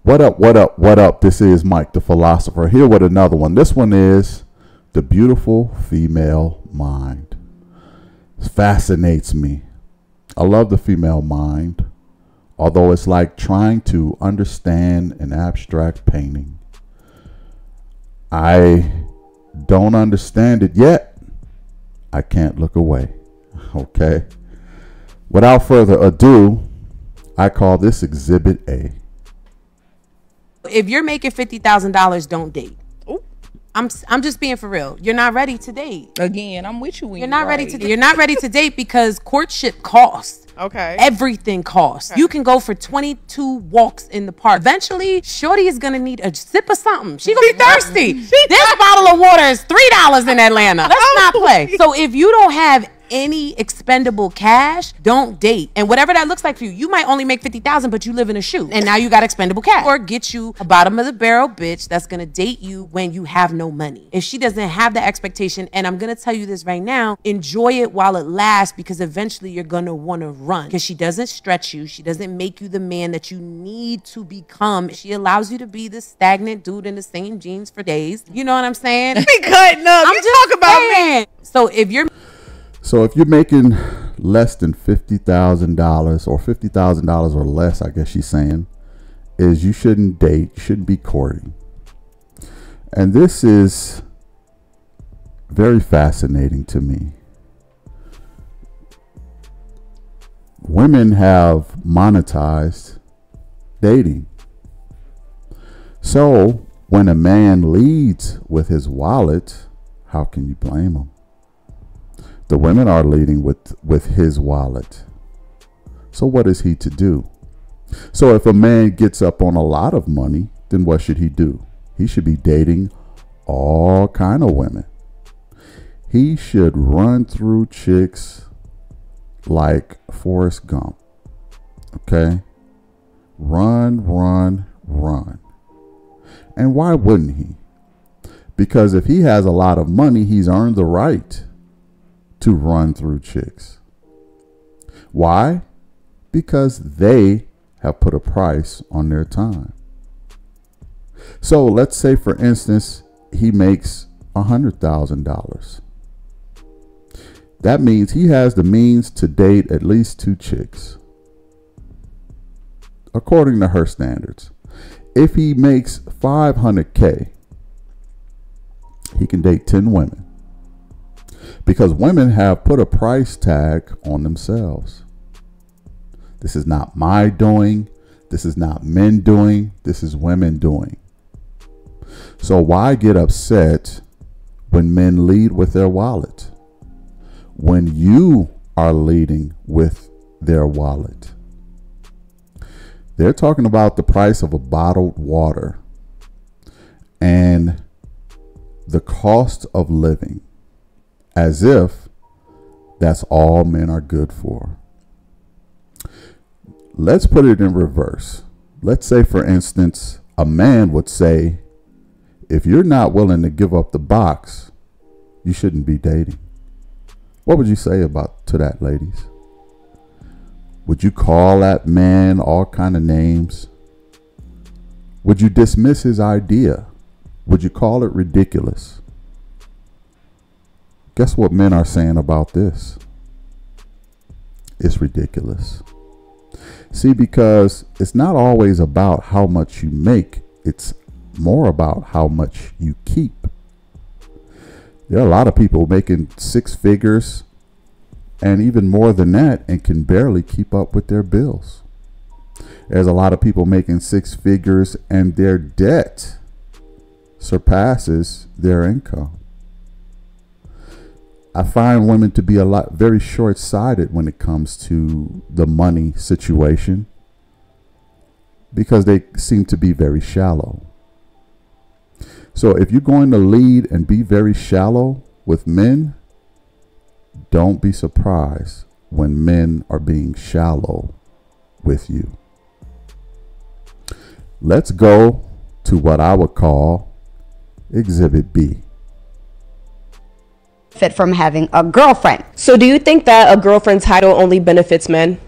What up, what up, what up? This is Mike the Philosopher here with another one. This one is the beautiful female mind. It fascinates me. I love the female mind, although it's like trying to understand an abstract painting. I don't understand it yet. I can't look away. Okay. Without further ado, I call this Exhibit A. If you're making $50,000, don't date. Ooh. I'm just being for real. You're not ready to date. Again, I'm with you. When you're not ready to date. You're not ready to date because courtship costs. Okay. Everything costs. Okay. You can go for 22 walks in the park. Eventually, shorty is gonna need a sip of something. She gonna be thirsty. This bottle of water is $3 in Atlanta. Let's not play. So if you don't have any expendable cash, don't date. And whatever that looks like for you, you might only make 50,000, but you live in a shoe, and now you got expendable cash. Or get you a bottom of the barrel bitch that's gonna date you when you have no money. If she doesn't have the expectation, and I'm gonna tell you this right now, enjoy it while it lasts, because eventually you're gonna wanna run. Because she doesn't stretch you, she doesn't make you the man that you need to become. She allows you to be the stagnant dude in the same jeans for days. You know what I'm saying? Be cutting up. I'm just talking about me. So if you're making less than $50,000 or $50,000 or less, I guess she's saying, is you shouldn't date, you shouldn't be courting. And this is very fascinating to me. Women have monetized dating. So when a man leads with his wallet, how can you blame him? The women are leading with his wallet. So what is he to do? So if a man gets up on a lot of money, then what should he do? He should be dating all kind of women. He should run through chicks like Forrest Gump. Okay? Run, run, run. And why wouldn't he? Because if he has a lot of money, he's earned the right to run through chicks. Why? Because they have put a price on their time. So let's say, for instance, he makes $100,000. That means he has the means to date at least 2 chicks, according to her standards. If he makes $500K, he can date 10 women. Because women have put a price tag on themselves. This is not my doing. This is not men doing. This is women doing. So why get upset when men lead with their wallet? When you are leading with their wallet. They're talking about the price of a bottled water and the cost of living, as if that's all men are good for. Let's put it in reverse. Let's say, for instance, a man would say, if you're not willing to give up the box, you shouldn't be dating. What would you say to that, ladies? Would you call that man all kind of names? Would you dismiss his idea? Would you call it ridiculous? Guess what men are saying about this? It's ridiculous. See, because it's not always about how much you make. It's more about how much you keep. There are a lot of people making 6 figures and even more than that and can barely keep up with their bills. There's a lot of people making 6 figures and their debt surpasses their income. I find women to be very short-sighted when it comes to the money situation, because they seem to be very shallow. So if you're going to lead and be very shallow with men, don't be surprised when men are being shallow with you. Let's go to what I would call Exhibit B. Fit from having a girlfriend. So do you think that a girlfriend title only benefits men?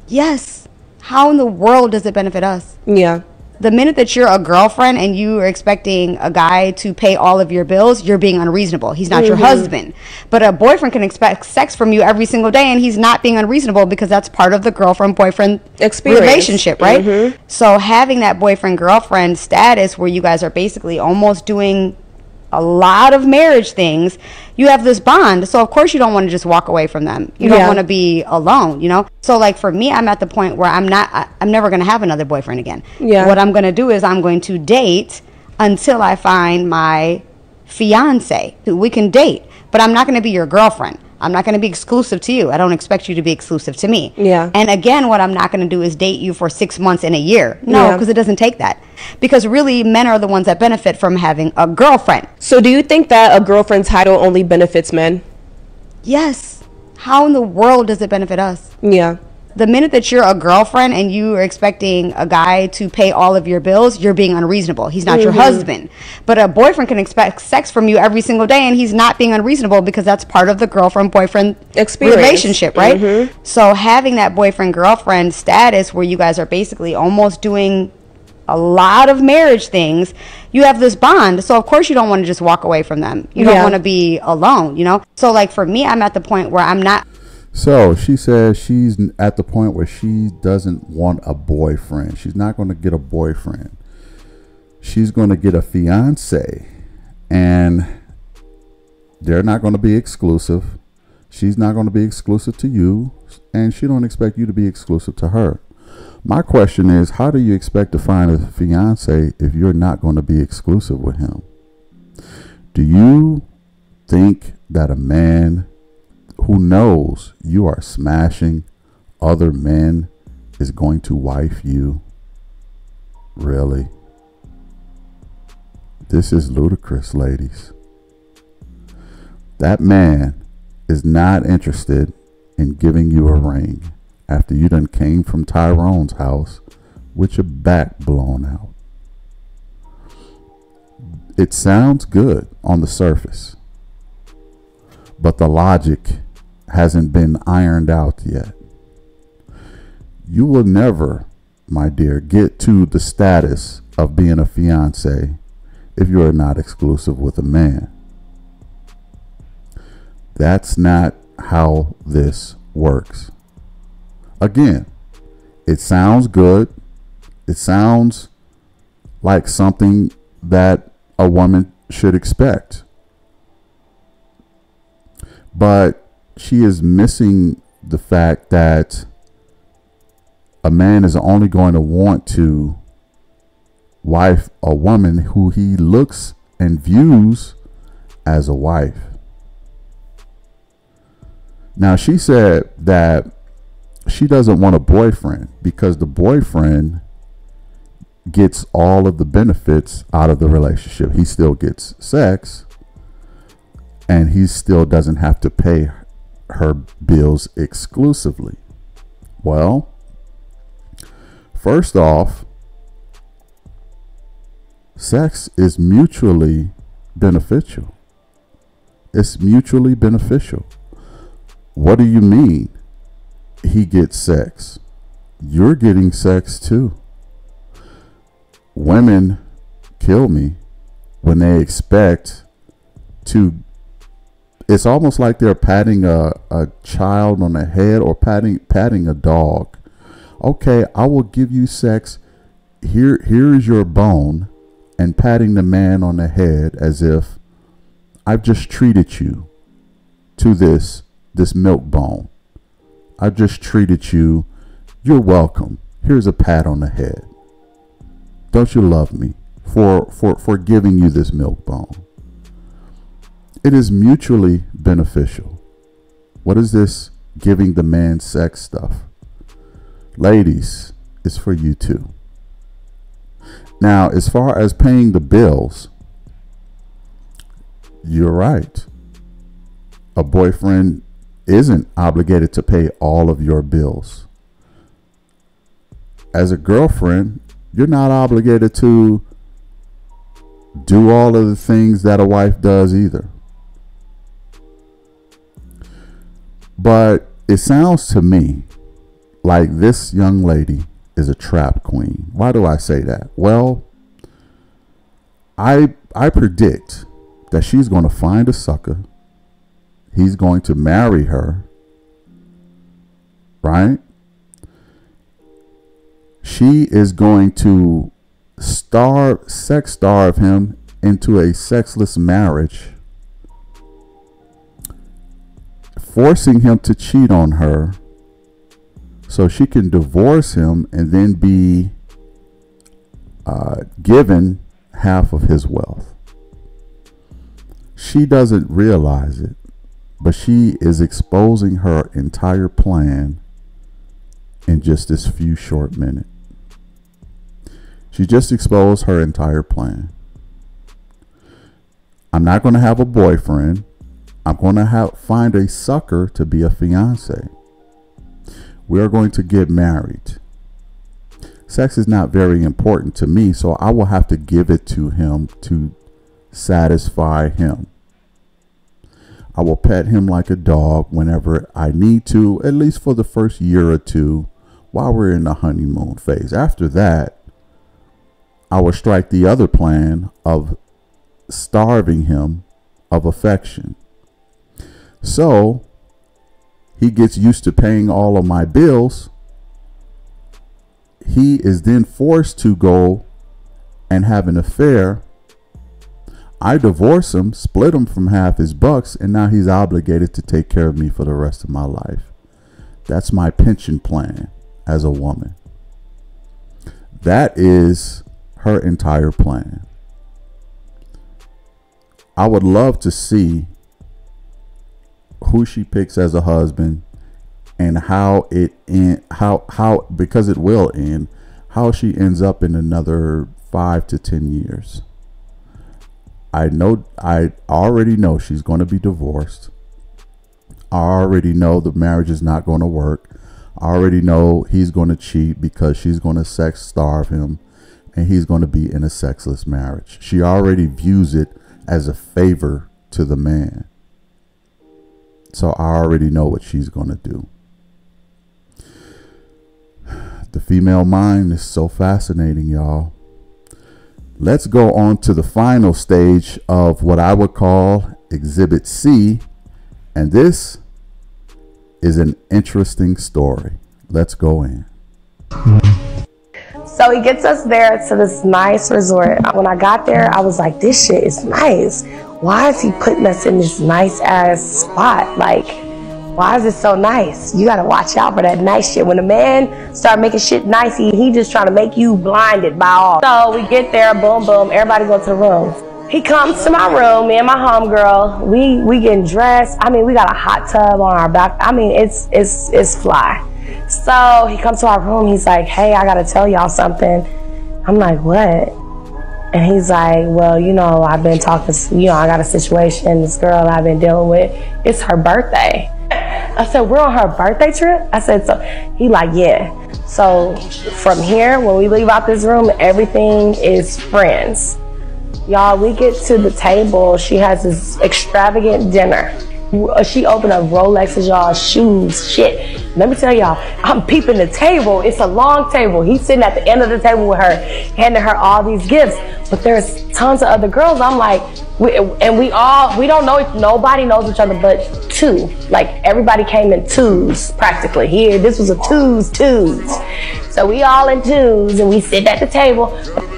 Yes. How in the world does it benefit us? Yeah. The minute that you're a girlfriend and you are expecting a guy to pay all of your bills, you're being unreasonable. He's not your husband. But a boyfriend can expect sex from you every single day, and he's not being unreasonable because that's part of the girlfriend-boyfriend relationship, right? So having that boyfriend-girlfriend status where you guys are basically almost doing a lot of marriage things, you have this bond. So of course you don't want to just walk away from them. You don't want to be alone, you know? So like for me, I'm at the point where I'm never going to have another boyfriend again. What I'm going to do is I'm going to date until I find my fiance. We can date, but I'm not going to be your girlfriend. I'm not going to be exclusive to you. I don't expect you to be exclusive to me. And again, what I'm not going to do is date you for 6 months and a year. No, because it doesn't take that. Because really, men are the ones that benefit from having a girlfriend. So do you think that a girlfriend title only benefits men? Yes. How in the world does it benefit us? The minute that you're a girlfriend and you are expecting a guy to pay all of your bills, you're being unreasonable. He's not your husband. But a boyfriend can expect sex from you every single day, and he's not being unreasonable because that's part of the girlfriend-boyfriend relationship, right? So having that boyfriend-girlfriend status where you guys are basically almost doing a lot of marriage things, you have this bond. So of course you don't want to just walk away from them. You don't want to be alone, you know? So like for me, I'm at the point where I'm not. So she says she's at the point where she doesn't want a boyfriend. She's not going to get a boyfriend. She's going to get a fiance, and they're not going to be exclusive. She's not going to be exclusive to you, and she don't expect you to be exclusive to her. My question is, how do you expect to find a fiance if you're not going to be exclusive with him? Do you think that a man who knows you are smashing other men is going to wife you? Really? This is ludicrous, ladies. That man is not interested in giving you a ring after you done came from Tyrone's house with your back blown out. It sounds good on the surface, but the logic hasn't been ironed out yet. You will never, my dear, get to the status of being a fiance if you are not exclusive with a man. That's not how this works. Again, it sounds good. It sounds like something that a woman should expect. But she is missing the fact that a man is only going to want to wife a woman who he looks and views as a wife. Now, she said that she doesn't want a boyfriend because the boyfriend gets all of the benefits out of the relationship. He still gets sex, and he still doesn't have to pay her bills exclusively. Well, first off, sex is mutually beneficial. It's mutually beneficial. What do you mean he gets sex? You're getting sex too. Women kill me when they expect to. It's almost like they're patting a child on the head or patting a dog. Okay, I will give you sex. Here is your bone, and patting the man on the head as if I've just treated you to this milk bone. I've just treated you. You're welcome. Here's a pat on the head. Don't you love me for giving you this milk bone? It is mutually beneficial. What is this giving the man sex stuff? Ladies, it's for you too. Now, as far as paying the bills, you're right. A boyfriend isn't obligated to pay all of your bills. As a girlfriend, you're not obligated to do all of the things that a wife does either. But it sounds to me like this young lady is a trap queen. Why do I say that? Well, I predict that she's going to find a sucker. He's going to marry her, right? She is going to sex starve him into a sexless marriage, forcing him to cheat on her so she can divorce him and then be given half of his wealth. She doesn't realize it, but she is exposing her entire plan in just this few short minutes. She just exposed her entire plan. I'm not going to have a boyfriend. I'm going to find a sucker to be a fiance. We are going to get married. Sex is not very important to me, so I will have to give it to him to satisfy him. I will pet him like a dog whenever I need to, at least for the first year or two while we're in the honeymoon phase. After that, I will strike the other plan of starving him of affection. So he gets used to paying all of my bills. He is then forced to go and have an affair. I divorce him, split him from half his bucks, and now he's obligated to take care of me for the rest of my life. That's my pension plan as a woman. That is her entire plan. I would love to see who she picks as a husband and how it because it will end, how she ends up in another 5 to 10 years. I already know she's going to be divorced. I already know the marriage is not going to work. I already know he's going to cheat because she's going to sex starve him and he's going to be in a sexless marriage. She already views it as a favor to the man. So I already know what she's going to do. The female mind is so fascinating, y'all. Let's go on to the final stage of what I would call Exhibit C. And this is an interesting story. Let's go in. So he gets us there to this nice resort. When I got there, I was like, this shit is nice. Why is he putting us in this nice ass spot? Like, why is it so nice? You gotta watch out for that nice shit. When a man start making shit nice, he just trying to make you blinded by all. So we get there, boom, boom, everybody go to the room. He comes to my room, me and my homegirl, we getting dressed. I mean, we got a hot tub on our back. I mean, it's fly. So he comes to our room, he's like, hey, I gotta tell y'all something. I'm like, what? And he's like, well, you know, I've been talking, you know, I got a situation, this girl I've been dealing with, it's her birthday. I said, we're on her birthday trip? I said, so he like, yeah. So from here, when we leave out this room, everything is friends. Y'all, we get to the table, she has this extravagant dinner. She opened up Rolexes, y'all, shoes, shit. Let me tell y'all, I'm peeping the table. It's a long table. He's sitting at the end of the table with her, handing her all these gifts. But there's tons of other girls. I'm like, we don't know, nobody knows each other but two. Like, everybody came in twos, practically. Here, this was a twos. So we all in twos, and we sit at the table.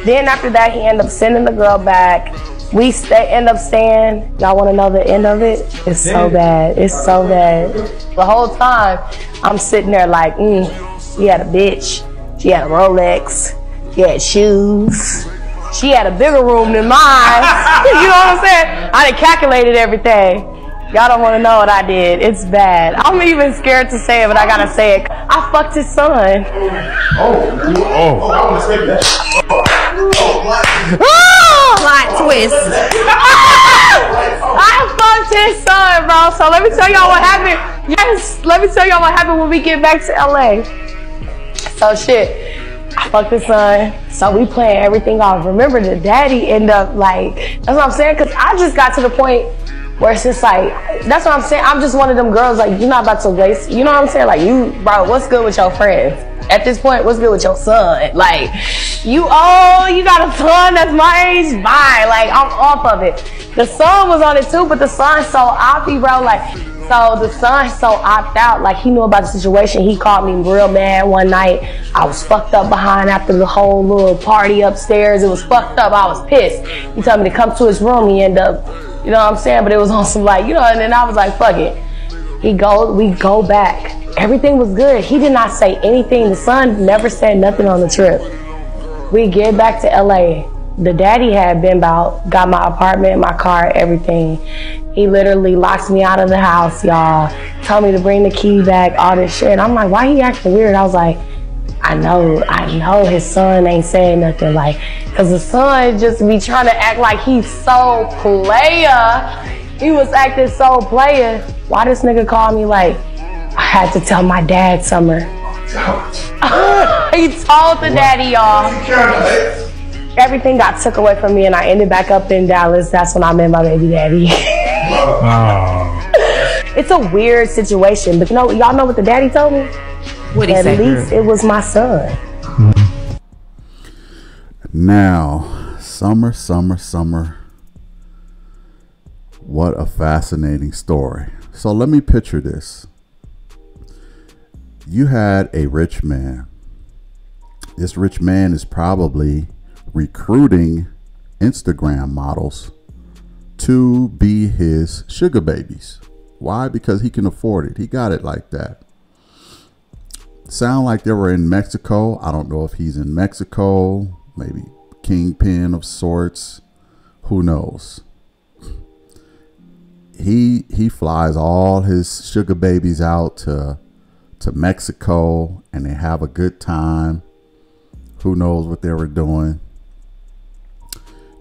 Then after that, he ended up sending the girl back. We end up staying. Y'all want to know the end of it? It's so bad. It's so bad. The whole time, I'm sitting there like, she had a bitch. She had a Rolex. She had shoes. She had a bigger room than mine. You know what I'm saying? I done calculated everything. Y'all don't want to know what I did. It's bad. I'm even scared to say it, but I gotta say it. I fucked his son. Plot twist. I fucked his son, bro. So let me tell y'all what happened. Yes, let me tell y'all what happened when we get back to LA. So shit, I fucked his son. So we playing everything off. Remember, the daddy ended up like, that's what I'm saying, because I just got to the point where it's just like, that's what I'm saying. I'm just one of them girls, like, you're not about to waste, you know what I'm saying? Like, you, bro, what's good with your friends? At this point, what's good with your son? Like, you got a son that's my age? Bye. Like, I'm off of it. The son was on it too, but the son's so oppy, bro. Like, so the son's so opt out. Like, he knew about the situation. He called me real mad one night. I was fucked up behind after the whole little party upstairs. It was fucked up. I was pissed. He told me to come to his room. He ended up, you know what I'm saying? But it was on some like, you know, and then I was like, fuck it. We go back. Everything was good. He did not say anything. The son never said nothing on the trip. We get back to LA. The daddy had been got my apartment, my car, everything. He literally locks me out of the house, y'all. Told me to bring the key back, all this shit. I'm like, why he acting weird? I was like, I know his son ain't saying nothing. Like, cause the son just be trying to act like he's so player. He was acting so player. Why this nigga call me like, I had to tell my dad, Summer. He told the daddy, y'all. Everything got took away from me and I ended back up in Dallas. That's when I met my baby daddy. It's a weird situation, but y'all know what the daddy told me? What he said? At least it was my son. Now, Summer. What a fascinating story. So let me picture this. You had a rich man. This rich man is probably recruiting Instagram models to be his sugar babies. Why? Because he can afford it. He got it like that. Sound like they were in Mexico. I don't know if he's in Mexico, maybe kingpin of sorts. Who knows? He flies all his sugar babies out to Mexico and they have a good time. Who knows what they were doing?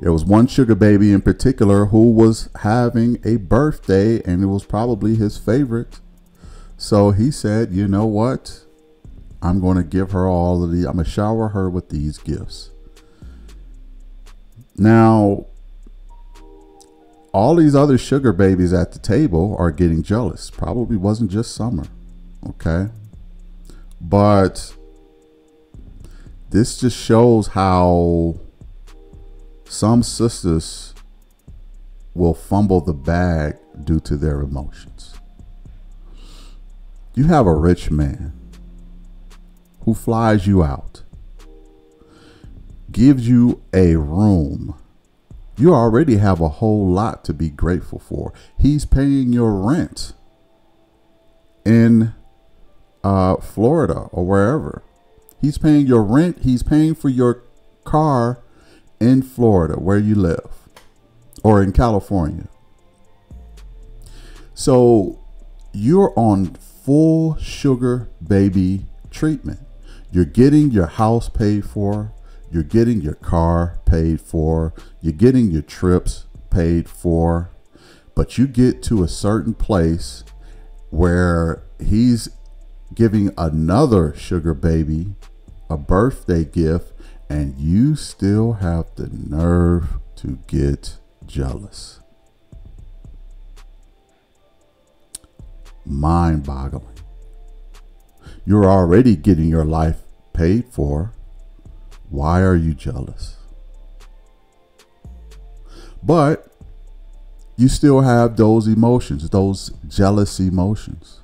There was one sugar baby in particular who was having a birthday and it was probably his favorite. So he said, you know what? I'm going to give her all of these. I'm going to shower her with these gifts. Now, all these other sugar babies at the table are getting jealous. Probably wasn't just Summer. Okay. But this just shows how some sisters will fumble the bag due to their emotions. You have a rich man who flies you out, gives you a room. You already have a whole lot to be grateful for. He's paying your rent in Florida or wherever. He's paying your rent. He's paying for your car in Florida where you live or in California. So you're on full sugar baby treatment. You're getting your house paid for. You're getting your car paid for. You're getting your trips paid for. But you get to a certain place where he's giving another sugar baby a birthday gift and you still have the nerve to get jealous. Mind-boggling. You're already getting your life paid for. Why are you jealous? But you still have those emotions, those jealous emotions.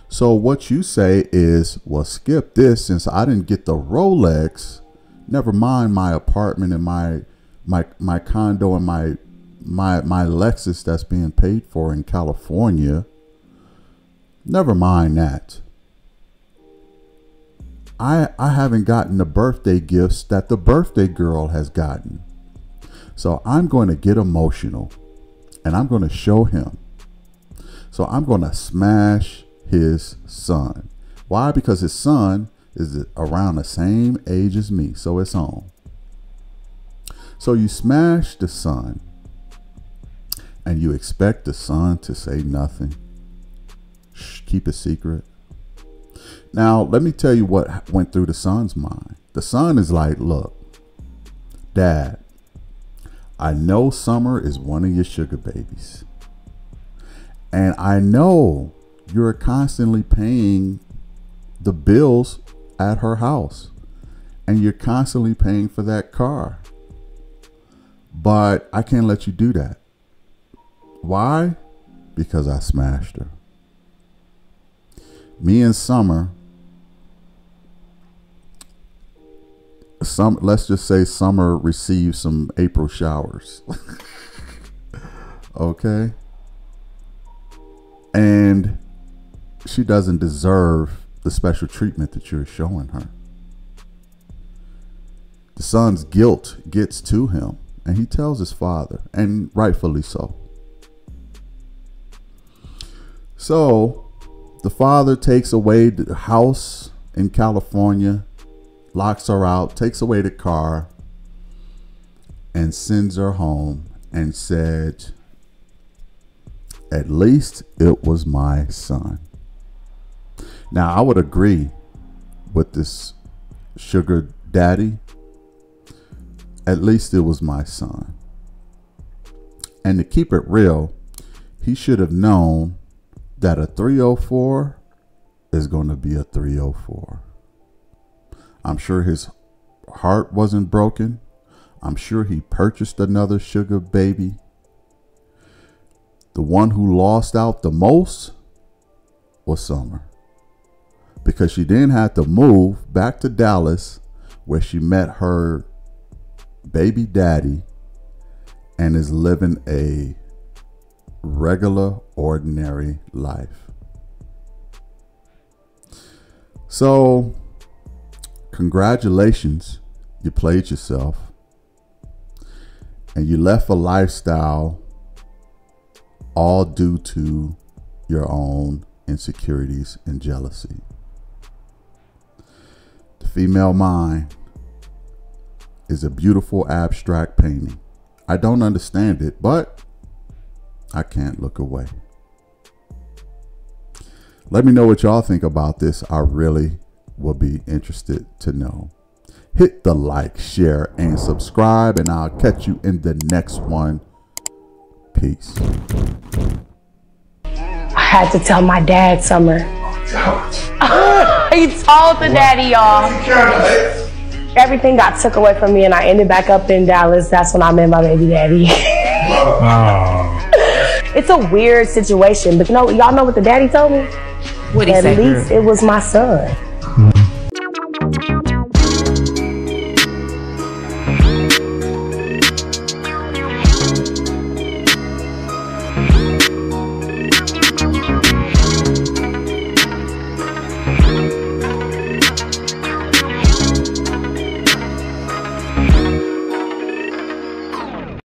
So what you say is, well, skip this since I didn't get the Rolex. Never mind my apartment and my condo and my Lexus that's being paid for in California. Never mind that. I haven't gotten the birthday gifts that the birthday girl has gotten. So I'm going to get emotional and I'm going to show him. So I'm going to smash his son. Why? Because his son is around the same age as me. So it's on. So you smash the son and you expect the son to say nothing. Shh, keep it secret. Now, let me tell you what went through the son's mind. The son is like, look, Dad, I know Summer is one of your sugar babies. And I know you're constantly paying the bills at her house, and you're constantly paying for that car. But I can't let you do that. Why? Because I smashed her. Me and Summer, let's just say Summer received some April showers. Okay? And she doesn't deserve the special treatment that you're showing her. The son's guilt gets to him, and he tells his father, and rightfully so. So the father takes away the house in California, locks her out, takes away the car, and sends her home and said, at least it was my son. Now, I would agree with this sugar daddy. At least it was my son. And to keep it real, he should have known that a 304 is going to be a 304. I'm sure his heart wasn't broken. I'm sure he purchased another sugar baby. The one who lost out the most was Summer, because she then had to move back to Dallas, where she met her baby daddy and is living a regular, ordinary life. So, congratulations, you played yourself, and you left a lifestyle all due to your own insecurities and jealousy. The female mind is a beautiful abstract painting. I don't understand it, but I can't look away. Let me know what y'all think about this. I really will be interested to know. Hit the like, share, and subscribe, and I'll catch you in the next one. Peace. I had to tell my dad, Summer. He told the daddy, y'all. Everything got took away from me, and I ended back up in Dallas. That's when I met my baby daddy. It's a weird situation, but y'all know what the daddy told me? What he said? At least it was my son.